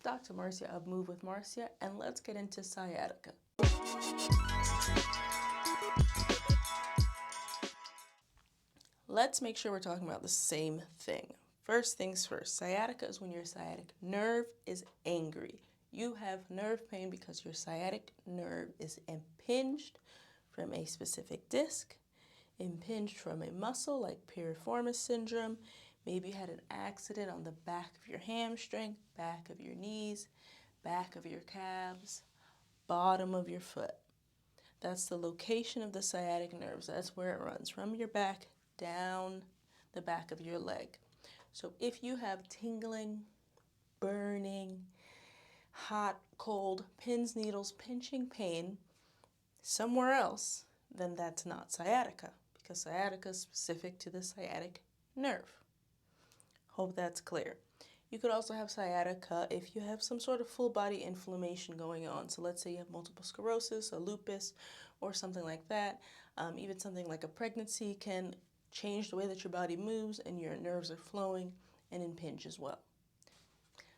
Dr. Marcia of Move with Marcia, and let's get into sciatica. Let's make sure we're talking about the same thing. First things first, sciatica is when your sciatic nerve is angry. You have nerve pain because your sciatic nerve is impinged from a specific disc, impinged from a muscle like Piriformis Syndrome. Maybe you had an accident on the back of your hamstring, back of your knees, back of your calves, bottom of your foot. That's the location of the sciatic nerves. That's where it runs, from your back down the back of your leg. So if you have tingling, burning, hot, cold, pins, needles, pinching pain somewhere else, then that's not sciatica, because sciatica is specific to the sciatic nerve. Hope that's clear. You could also have sciatica if you have some sort of full body inflammation going on. So let's say you have multiple sclerosis, a lupus, or something like that. Even something like a pregnancy can change the way that your body moves and your nerves are flowing and impinge as well.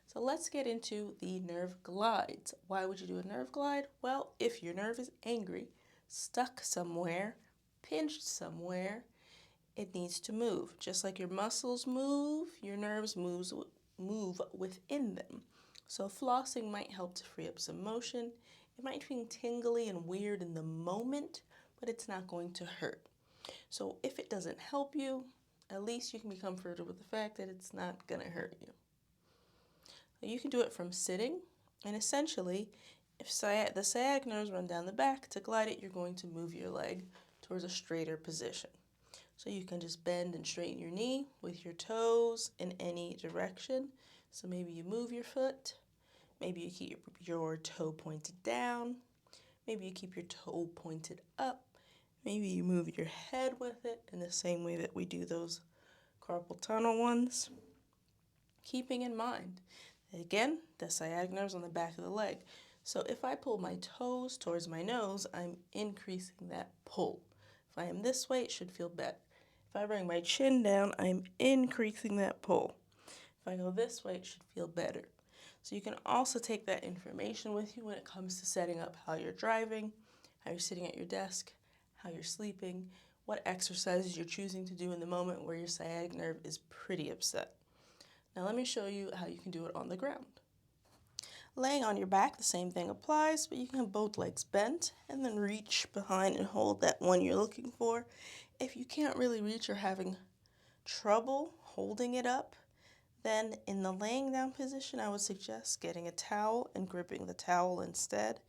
So let's get into the nerve glides. Why would you do a nerve glide? Well, if your nerve is angry, stuck somewhere, pinched somewhere, it needs to move. Just like your muscles move, your nerves move within them. So flossing might help to free up some motion. It might feel tingly and weird in the moment, but it's not going to hurt. So if it doesn't help you, at least you can be comforted with the fact that it's not going to hurt you. You can do it from sitting, and essentially, if the sciatic nerves run down the back, to glide it, you're going to move your leg towards a straighter position. So you can just bend and straighten your knee with your toes in any direction. So maybe you move your foot, maybe you keep your toe pointed down, maybe you keep your toe pointed up, maybe you move your head with it in the same way that we do those carpal tunnel ones. Keeping in mind, again, the sciatic nerve's on the back of the leg. So if I pull my toes towards my nose, I'm increasing that pull. If I am this way, it should feel better. If I bring my chin down, I'm increasing that pull. If I go this way, it should feel better. So you can also take that information with you when it comes to setting up how you're driving, how you're sitting at your desk, how you're sleeping, what exercises you're choosing to do in the moment where your sciatic nerve is pretty upset. Now let me show you how you can do it on the ground. Laying on your back, the same thing applies, but you can have both legs bent and then reach behind and hold that one you're looking for. If you can't really reach or having trouble holding it up, then in the laying down position, I would suggest getting a towel and gripping the towel instead.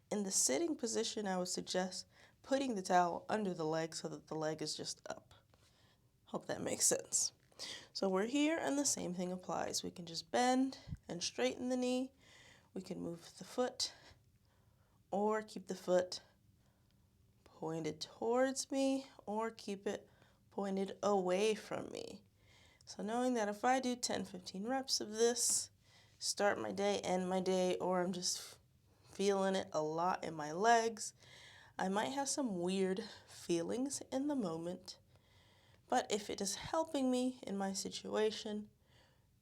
In the sitting position, I would suggest putting the towel under the leg so that the leg is just up. Hope that makes sense. So we're here and the same thing applies. We can just bend and straighten the knee. We can move the foot or keep the foot pointed towards me or keep it pointed away from me. So knowing that if I do 10-15 reps of this, start my day, end my day, or I'm just feeling it a lot in my legs, I might have some weird feelings in the moment. But if it is helping me in my situation,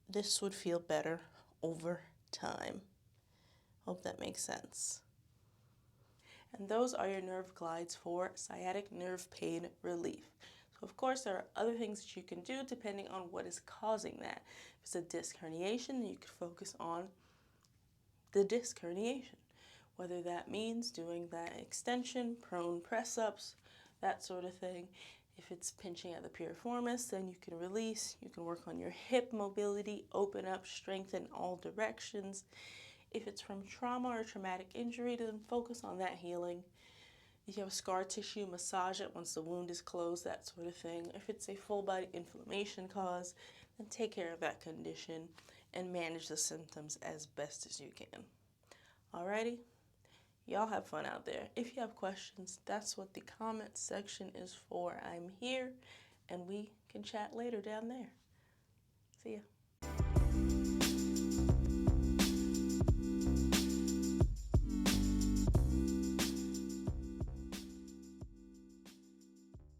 this would feel better over time. Hope that makes sense. And those are your nerve glides for sciatic nerve pain relief. So of course there are other things that you can do depending on what is causing that. If it's a disc herniation, then you could focus on the disc herniation. Whether that means doing that extension, prone press-ups, that sort of thing. If it's pinching at the piriformis, then you can release. You can work on your hip mobility, open up, strengthen all directions. If it's from trauma or traumatic injury, then focus on that healing. If you have scar tissue, massage it once the wound is closed, that sort of thing. If it's a full body inflammation cause, then take care of that condition and manage the symptoms as best as you can. Alrighty? Y'all have fun out there. If you have questions, that's what the comment section is for. I'm here, and we can chat later down there. See ya.